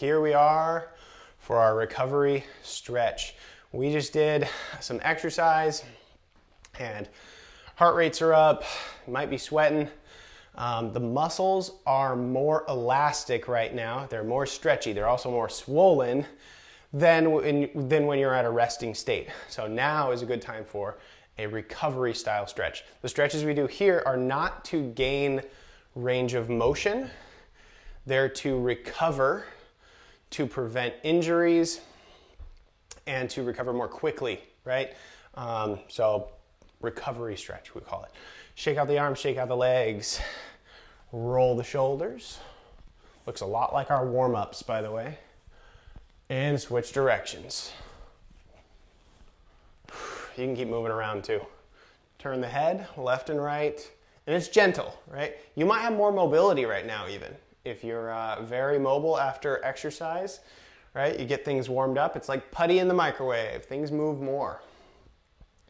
here we are for our recovery stretch. We just did some exercise and heart rates are up, you might be sweating. The muscles are more elastic right now. They're more stretchy. They're also more swollen than when you're at a resting state. So now is a good time for a recovery style stretch. The stretches we do here are not to gain range of motion. They're to recover, to prevent injuries, and to recover more quickly, right? So recovery stretch, we call it. Shake out the arms, shake out the legs, roll the shoulders. Looks a lot like our warm-ups, by the way. And switch directions. You can keep moving around too. Turn the head left and right, and it's gentle, right? You might have more mobility right now even. If you're very mobile after exercise, right? You get things warmed up. It's like putty in the microwave. Things move more.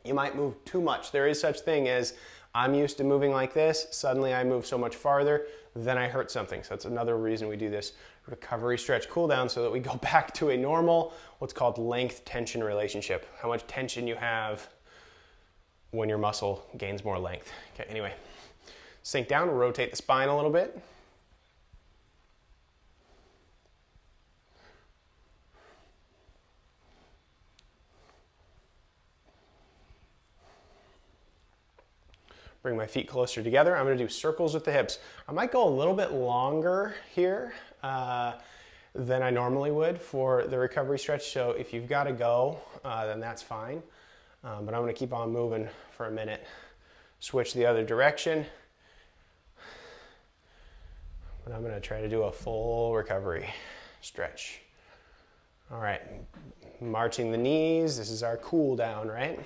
You might move too much. There is such thing as I'm used to moving like this. Suddenly I move so much farther, then I hurt something. So that's another reason we do this recovery stretch cool down so that we go back to a normal, what's called length tension relationship. How much tension you have when your muscle gains more length. Okay, anyway, sink down, rotate the spine a little bit. Bring my feet closer together. I'm going to do circles with the hips. I might go a little bit longer here than I normally would for the recovery stretch. So if you've got to go, then that's fine. But I'm going to keep on moving for a minute. Switch the other direction. But I'm going to try to do a full recovery stretch. All right, marching the knees. This is our cool down, right?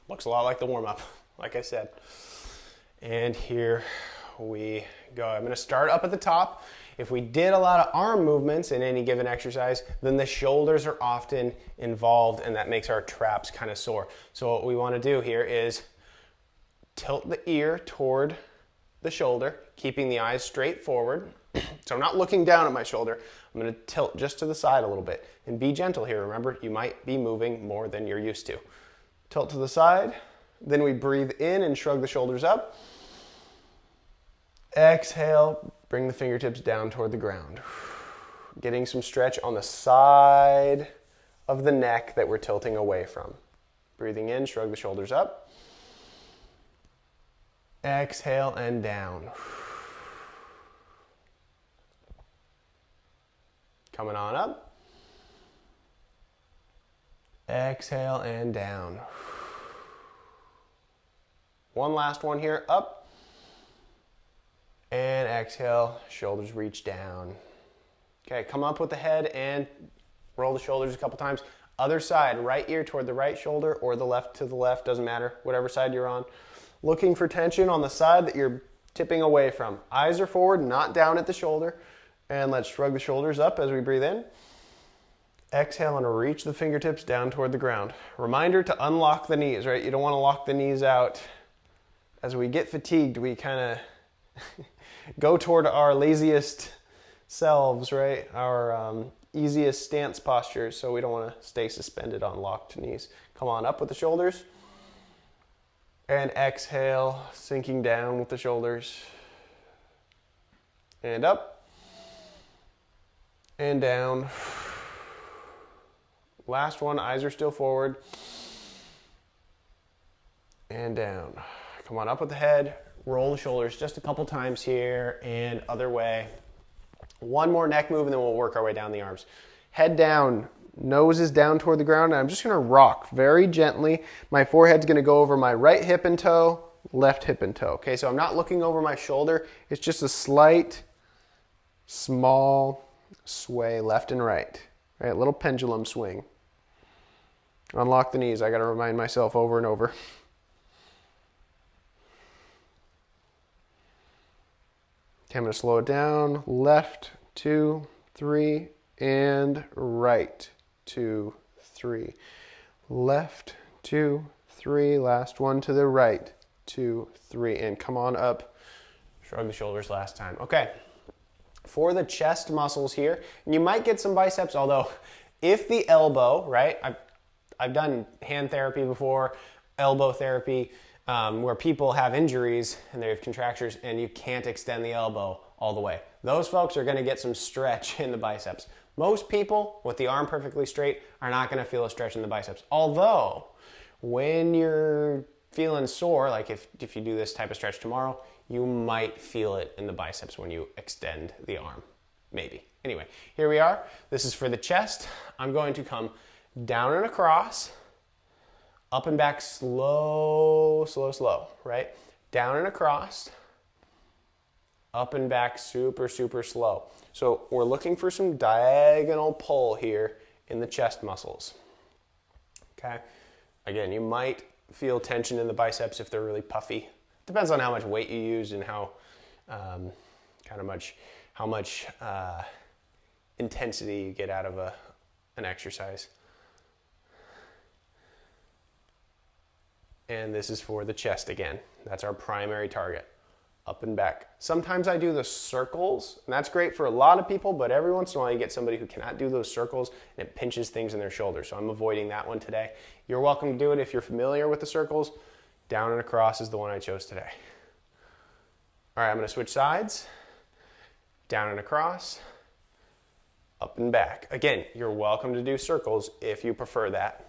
Looks a lot like the warm-up, like I said. And here we go. I'm going to start up at the top. If we did a lot of arm movements in any given exercise, then the shoulders are often involved, and that makes our traps kind of sore. So what we want to do here is tilt the ear toward the shoulder, keeping the eyes straight forward. So I'm not looking down at my shoulder. I'm going to tilt just to the side a little bit. And be gentle here. Remember, you might be moving more than you're used to. Tilt to the side, then we breathe in and shrug the shoulders up. Exhale, bring the fingertips down toward the ground. Getting some stretch on the side of the neck that we're tilting away from. Breathing in, shrug the shoulders up. Exhale and down. Coming on up. Exhale and down. One last one here, up. And exhale, shoulders reach down. Okay, come up with the head and roll the shoulders a couple times. Other side, right ear toward the right shoulder or the left to the left, doesn't matter, whatever side you're on. Looking for tension on the side that you're tipping away from. Eyes are forward, not down at the shoulder. And let's shrug the shoulders up as we breathe in. Exhale and reach the fingertips down toward the ground. Reminder to unlock the knees, right? You don't want to lock the knees out. As we get fatigued, we kind of go toward our laziest selves, right? Our easiest stance postures, so we don't want to stay suspended on locked knees. Come on up with the shoulders. And exhale, sinking down with the shoulders. And up. And down. Last one, eyes are still forward. And down. Come on up with the head. Roll the shoulders just a couple times here and other way. One more neck move and then we'll work our way down the arms. Head down, nose is down toward the ground, and I'm just going to rock very gently. My forehead's going to go over my right hip and toe, left hip and toe. Okay, so I'm not looking over my shoulder. It's just a slight, small sway left and right. Right, little pendulum swing. Unlock the knees. I got to remind myself over and over. Okay, I'm going to slow it down. Left, 2, 3, and right, 2, 3. Left, 2, 3. Last one to the right, 2, 3. And come on up. Shrug the shoulders last time. Okay. For the chest muscles here, and you might get some biceps, although if the elbow, right, I've done hand therapy before, elbow therapy, where people have injuries and they have contractures and you can't extend the elbow all the way. Those folks are gonna get some stretch in the biceps. Most people with the arm perfectly straight are not gonna feel a stretch in the biceps. Although, when you're feeling sore, like if you do this type of stretch tomorrow, you might feel it in the biceps when you extend the arm, maybe. Anyway, here we are. This is for the chest. I'm going to come down and across, up and back, slow, slow, slow, right? Down and across, up and back, super, super slow. So we're looking for some diagonal pull here in the chest muscles, okay? Again, you might feel tension in the biceps if they're really puffy. Depends on how much weight you use and how much intensity you get out of an exercise. And this is for the chest again. That's our primary target, up and back. Sometimes I do the circles, and that's great for a lot of people, but every once in a while you get somebody who cannot do those circles and it pinches things in their shoulders. So I'm avoiding that one today. You're welcome to do it if you're familiar with the circles. Down and across is the one I chose today. All right, I'm gonna switch sides. Down and across, up and back. Again, you're welcome to do circles if you prefer that.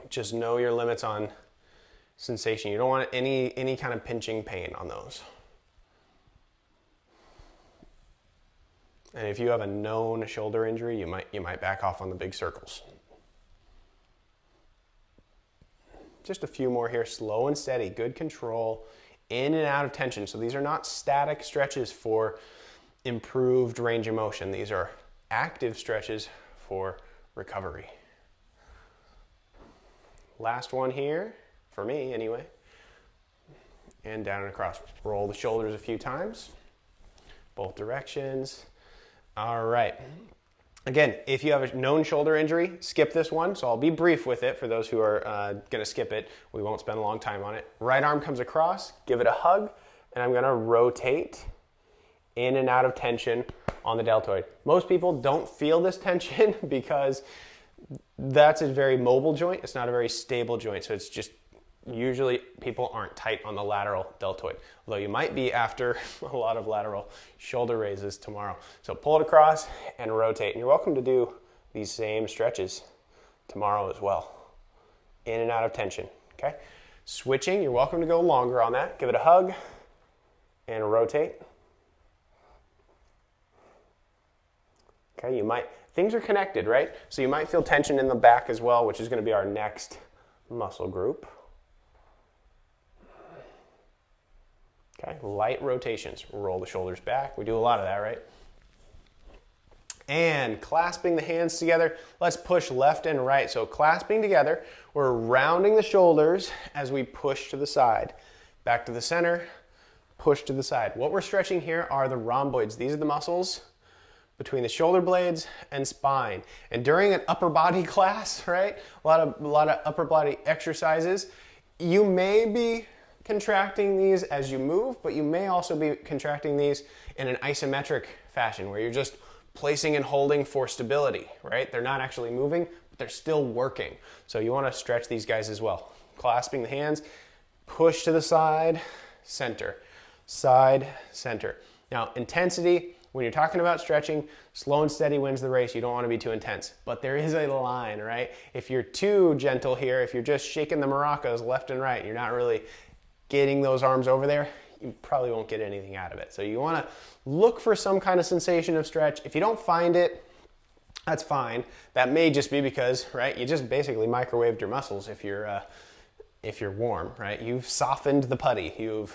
Just know your limits on sensation. You don't want any kind of pinching pain on those. And if you have a known shoulder injury, you might back off on the big circles. Just a few more here, slow and steady, good control, in and out of tension. So these are not static stretches for improved range of motion. These are active stretches for recovery. Last one here, for me anyway. And down and across. Roll the shoulders a few times, both directions. All right. Again, if you have a known shoulder injury, skip this one. So I'll be brief with it for those who are going to skip it. We won't spend a long time on it. Right arm comes across, give it a hug, and I'm going to rotate in and out of tension on the deltoid. Most people don't feel this tension because that's a very mobile joint. It's not a very stable joint. So it's just usually people aren't tight on the lateral deltoid, although you might be after a lot of lateral shoulder raises tomorrow. So pull it across and rotate. And you're welcome to do these same stretches tomorrow as well. In and out of tension, okay? Switching, you're welcome to go longer on that. Give it a hug and rotate. Okay, things are connected, right? So you might feel tension in the back as well, which is going to be our next muscle group. Okay, light rotations. Roll the shoulders back. We do a lot of that, right? And clasping the hands together, let's push left and right. So clasping together, we're rounding the shoulders as we push to the side. Back to the center, push to the side. What we're stretching here are the rhomboids. These are the muscles between the shoulder blades and spine. And during an upper body class, right, a lot of upper body exercises, you may be contracting these as you move, but you may also be contracting these in an isometric fashion where you're just placing and holding for stability, right? They're not actually moving, but they're still working. So you want to stretch these guys as well. Clasping the hands, push to the side, center, side, center. Now, intensity, when you're talking about stretching, slow and steady wins the race. You don't want to be too intense, but there is a line, right? If you're too gentle here, if you're just shaking the maracas left and right, you're not really getting those arms over there, you probably won't get anything out of it. So you want to look for some kind of sensation of stretch. If you don't find it, that's fine. That may just be because, right, you just basically microwaved your muscles if you're warm, right? You've softened the putty. You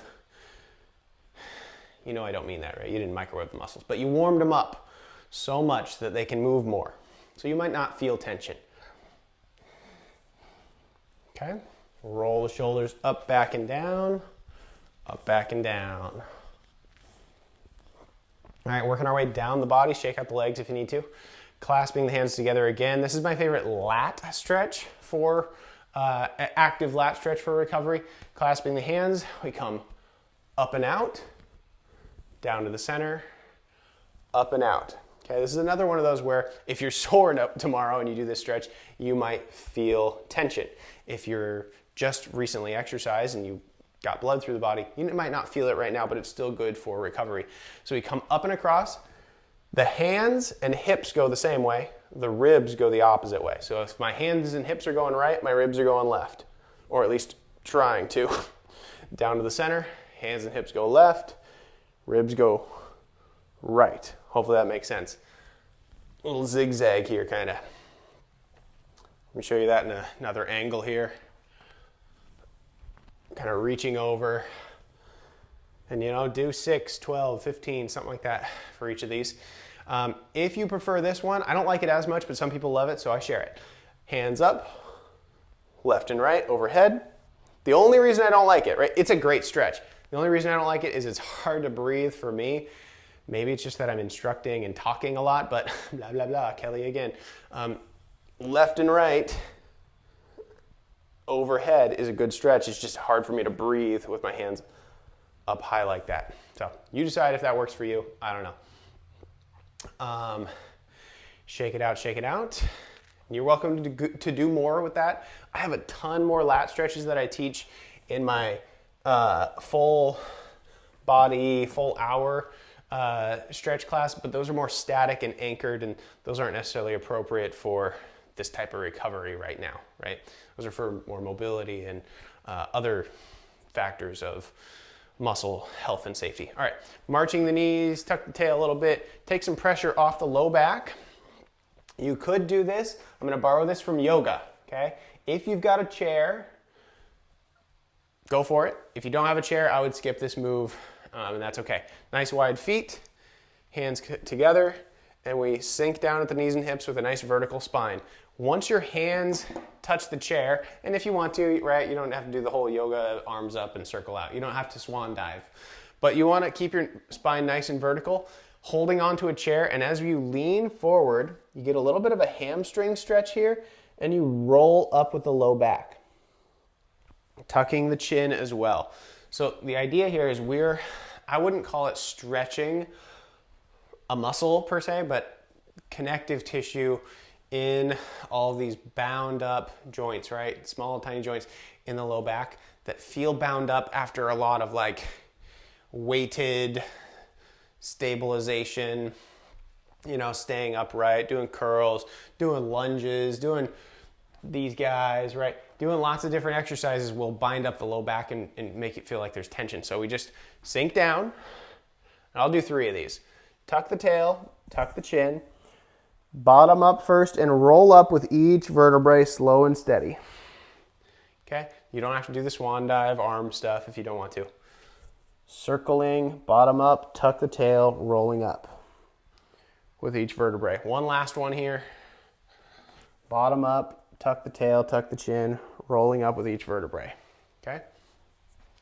know I don't mean that, right? You didn't microwave the muscles, but you warmed them up so much that they can move more. So you might not feel tension. Okay? Roll the shoulders up, back, and down. Up, back, and down. All right, working our way down the body. Shake out the legs if you need to. Clasping the hands together again. This is my favorite lat stretch for active lat stretch for recovery. Clasping the hands, we come up and out, down to the center, up and out. Okay, this is another one of those where if you're sore tomorrow and you do this stretch, you might feel tension. If you're just recently exercised and you got blood through the body, you might not feel it right now, but it's still good for recovery. So we come up and across. The hands and hips go the same way. The ribs go the opposite way. So if my hands and hips are going right, my ribs are going left, or at least trying to. Down to the center, hands and hips go left, ribs go right. Hopefully that makes sense. A little zigzag here, kind of. Let me show you that in another angle here. Kind of reaching over. And do 6, 12, 15, something like that for each of these. If you prefer this one, I don't like it as much, but some people love it, so I share it. Hands up, left and right, overhead. The only reason I don't like it, right? It's a great stretch. The only reason I don't like it is it's hard to breathe for me. Maybe it's just that I'm instructing and talking a lot, but blah, blah, blah, Kelly again. Left and right, overhead is a good stretch. It's just hard for me to breathe with my hands up high like that. So you decide if that works for you. I don't know. Shake it out, shake it out. You're welcome to do more with that. I have a ton more lat stretches that I teach in my full body, full hour stretch class, but those are more static and anchored, and those aren't necessarily appropriate for this type of recovery right now, right? Those are for more mobility and other factors of muscle health and safety. All right, marching the knees, tuck the tail a little bit, take some pressure off the low back. You could do this. I'm going to borrow this from yoga, okay? If you've got a chair, go for it. If you don't have a chair, I would skip this move, and that's okay. Nice wide feet, hands together, and we sink down at the knees and hips with a nice vertical spine. Once your hands touch the chair, and if you want to, right, you don't have to do the whole yoga arms up and circle out. You don't have to swan dive. But you want to keep your spine nice and vertical, holding onto a chair, and as you lean forward, you get a little bit of a hamstring stretch here, and you roll up with the low back, tucking the chin as well. So the idea here is I wouldn't call it stretching a muscle per se, but connective tissue in all these bound up joints, right? Small, tiny joints in the low back that feel bound up after a lot of like weighted stabilization, staying upright, doing curls, doing lunges, doing these guys, right? Doing lots of different exercises will bind up the low back and make it feel like there's tension. So we just sink down, and I'll do 3 of these. Tuck the tail, tuck the chin, bottom up first, and roll up with each vertebrae, slow and steady. Okay? You don't have to do the swan dive, arm stuff if you don't want to. Circling, bottom up, tuck the tail, rolling up with each vertebrae. One last one here. Bottom up, tuck the tail, tuck the chin, rolling up with each vertebrae. Okay?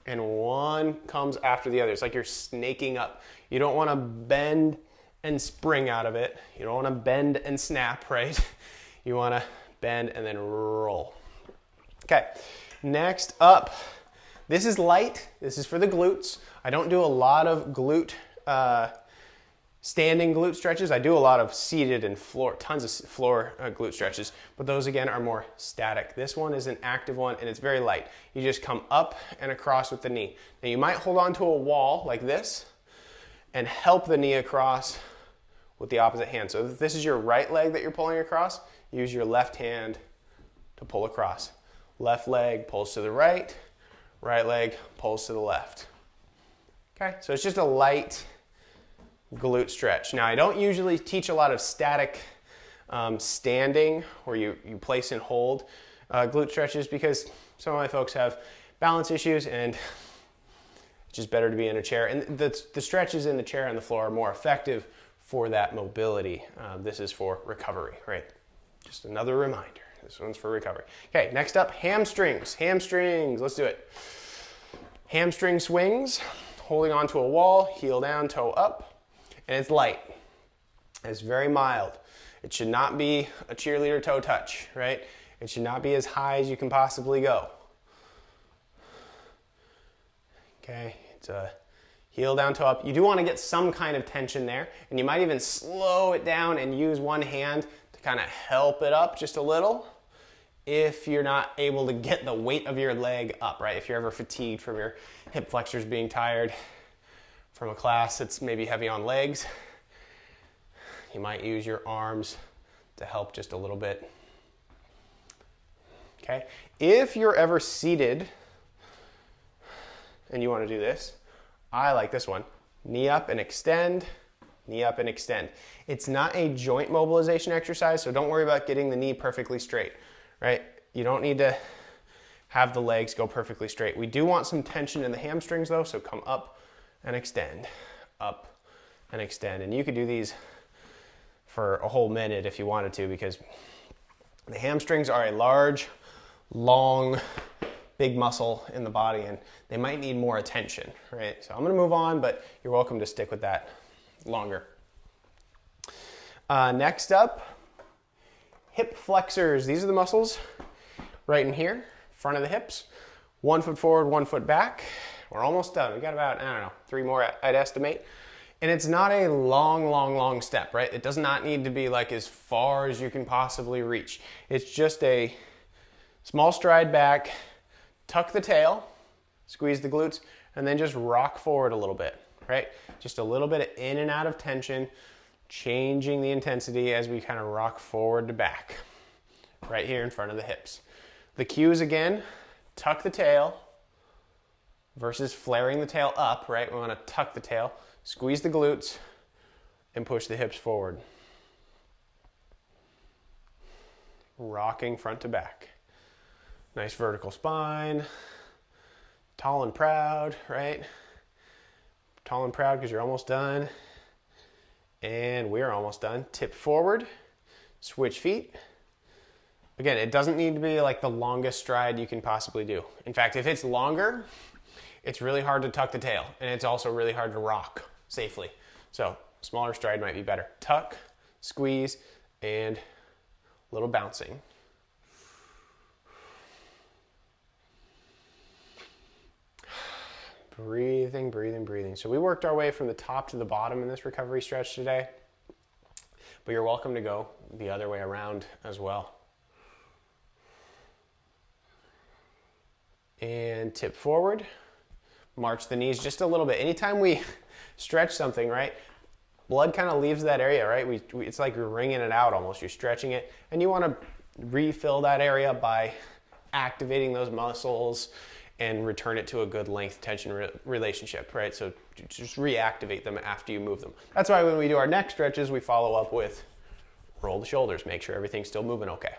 And one comes after the other. It's like you're snaking up. You don't want to bend and spring out of it. You don't want to bend and snap, right? You want to bend and then roll. Okay, next up, this is light. This is for the glutes. I don't do a lot of standing glute stretches. I do a lot of seated and floor, tons of floor glute stretches, but those again are more static. This one is an active one and it's very light. You just come up and across with the knee. Now you might hold on to a wall like this and help the knee across with the opposite hand. So if this is your right leg that you're pulling across, use your left hand to pull across. Left leg pulls to the right, right leg pulls to the left. Okay, so it's just a light glute stretch. Now I don't usually teach a lot of static standing where you place and hold glute stretches because some of my folks have balance issues and it's just better to be in a chair. And the stretches in the chair and the floor are more effective for that mobility. This is for recovery, right? Just another reminder. This one's for recovery. Okay, next up, hamstrings. Hamstrings, let's do it. Hamstring swings, holding onto a wall, heel down, toe up, and it's light. It's very mild. It should not be a cheerleader toe touch, right? It should not be as high as you can possibly go. Okay, it's a heel down, toe up. You do want to get some kind of tension there, and you might even slow it down and use one hand to kind of help it up just a little if you're not able to get the weight of your leg up, right? If you're ever fatigued from your hip flexors being tired from a class that's maybe heavy on legs, you might use your arms to help just a little bit. Okay? If you're ever seated and you want to do this, I like this one. Knee up and extend, knee up and extend. It's not a joint mobilization exercise, so don't worry about getting the knee perfectly straight, right? You don't need to have the legs go perfectly straight. We do want some tension in the hamstrings though, so come up and extend, up and extend. And you could do these for a whole minute if you wanted to, because the hamstrings are a large, long, big muscle in the body, and they might need more attention, right? So I'm gonna move on, but you're welcome to stick with that longer. Next up, hip flexors. These are the muscles right in here, front of the hips. 1 foot forward, 1 foot back. We're almost done. We got about, I don't know, 3 more I'd estimate. And it's not a long step, right? It does not need to be like as far as you can possibly reach. It's just a small stride back, tuck the tail, squeeze the glutes, and then just rock forward a little bit, right? Just a little bit of in and out of tension, changing the intensity as we kind of rock forward to back, right here in front of the hips. The cues again, tuck the tail versus flaring the tail up, right? We want to tuck the tail, squeeze the glutes, and push the hips forward. Rocking front to back. Nice vertical spine. Tall and proud, right? Tall and proud because you're almost done. And we're almost done. Tip forward, switch feet. Again, it doesn't need to be like the longest stride you can possibly do. In fact, if it's longer, it's really hard to tuck the tail, and it's also really hard to rock safely. So smaller stride might be better. Tuck, squeeze, and a little bouncing. Breathing, breathing, breathing. So we worked our way from the top to the bottom in this recovery stretch today, but you're welcome to go the other way around as well. And tip forward, march the knees just a little bit. Anytime we stretch something, right, blood kind of leaves that area, right? It's like you're wringing it out almost. You're stretching it, and you want to refill that area by activating those muscles and return it to a good length tension relationship, right? So just reactivate them after you move them. That's why when we do our neck stretches, we follow up with roll the shoulders, make sure everything's still moving okay.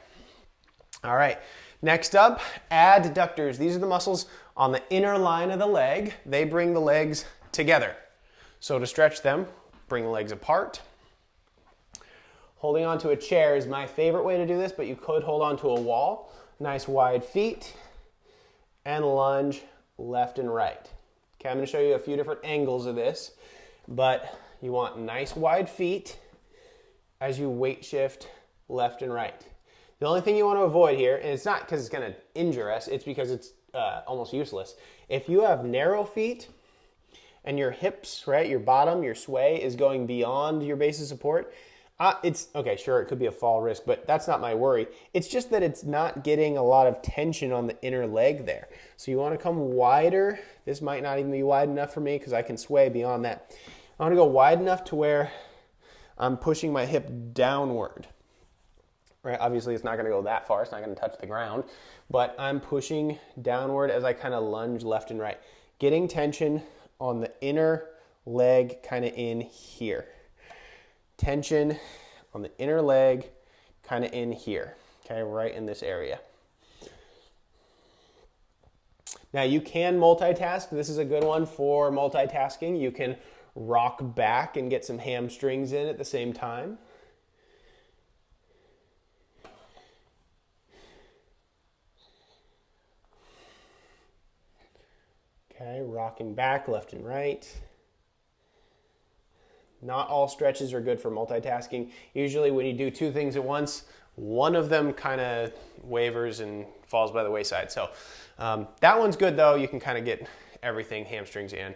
All right, next up, adductors. These are the muscles on the inner line of the leg. They bring the legs together. So to stretch them, bring the legs apart. Holding onto a chair is my favorite way to do this, but you could hold onto a wall. Nice wide feet. And lunge left and right. Okay, I'm going to show you a few different angles of this, but you want nice wide feet as you weight shift left and right. The only thing you want to avoid here, and it's not because it's going to injure us, it's because it's almost useless. If you have narrow feet and your hips, right, your bottom, your sway is going beyond your base of support, it's, okay, sure, it could be a fall risk, but that's not my worry. It's just that it's not getting a lot of tension on the inner leg there. So you want to come wider. This might not even be wide enough for me because I can sway beyond that. I want to go wide enough to where I'm pushing my hip downward. Right? Obviously, it's not going to go that far. It's not going to touch the ground. But I'm pushing downward as I kind of lunge left and right. Getting tension on the inner leg kind of in here. Tension on the inner leg, kind of in here, okay, right in this area. Now you can multitask. This is a good one for multitasking. You can rock back and get some hamstrings in at the same time. Okay, rocking back left and right. Not all stretches are good for multitasking. Usually when you do two things at once, one of them kind of wavers and falls by the wayside. So that one's good though. You can kind of get everything, hamstrings in.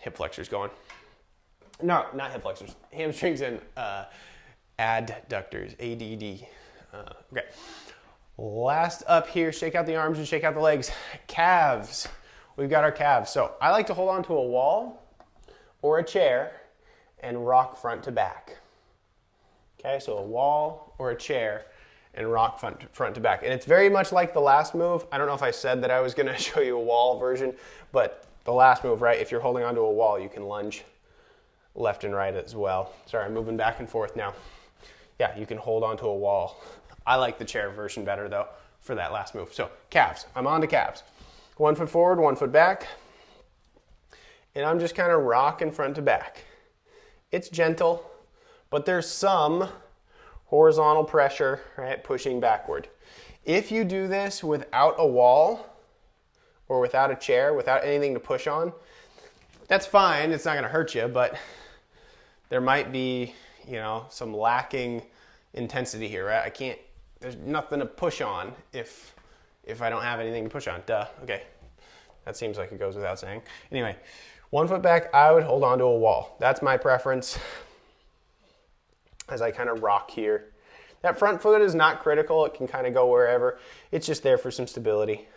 hip flexors going. No, not hip flexors. Hamstrings and adductors, ADD. Okay. Last up here, shake out the arms and shake out the legs. Calves. We've got our calves. So I like to hold on to a wall or a chair and rock front to back. Okay, so a wall or a chair and rock front to back. And it's very much like the last move. I don't know if I said that I was gonna show you a wall version, but the last move, right? If you're holding onto a wall, you can lunge left and right as well. Sorry, I'm moving back and forth now. Yeah, you can hold onto a wall. I like the chair version better though for that last move. So calves, I'm on to calves. 1 foot forward, 1 foot back. And I'm just kind of rocking front to back. It's gentle, but there's some horizontal pressure, right, pushing backward. If you do this without a wall or without a chair, without anything to push on, that's fine. It's not going to hurt you, but there might be, you know, some lacking intensity here, right? There's nothing to push on if I don't have anything to push on. Duh. Okay. That seems like it goes without saying. Anyway, 1 foot back, I would hold on to a wall. That's my preference as I kind of rock here. That front foot is not critical. It can kind of go wherever. It's just there for some stability.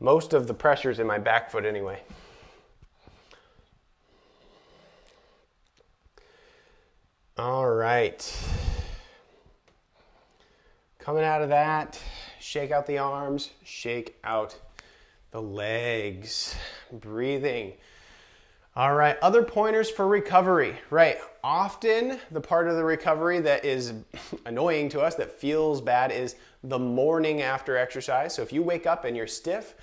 Most of the pressure's in my back foot anyway. All right. Coming out of that, shake out the arms, shake out the legs. Breathing. All right, other pointers for recovery, right? Often the part of the recovery that is annoying to us, that feels bad, is the morning after exercise. So if you wake up and you're stiff,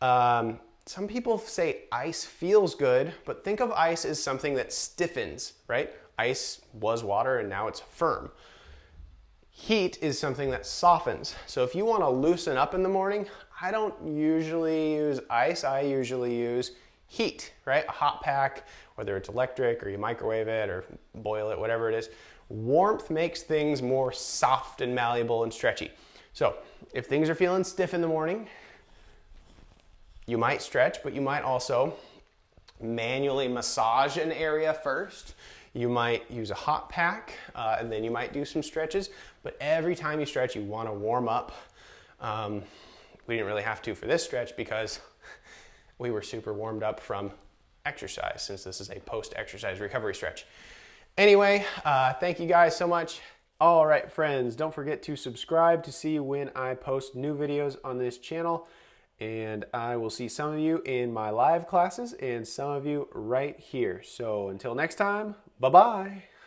some people say ice feels good, but think of ice as something that stiffens, right? Ice was water and now it's firm. Heat is something that softens. So if you want to loosen up in the morning, I don't usually use ice, I usually use heat, right? A hot pack, whether it's electric or you microwave it or boil it, whatever it is. Warmth makes things more soft and malleable and stretchy. So if things are feeling stiff in the morning, you might stretch, but you might also manually massage an area first. You might use a hot pack, and then you might do some stretches. But every time you stretch, you want to warm up. We didn't really have to for this stretch because we were super warmed up from exercise, since this is a post-exercise recovery stretch. Anyway, thank you guys so much. All right, friends, don't forget to subscribe to see when I post new videos on this channel. And I will see some of you in my live classes and some of you right here. So until next time, bye-bye.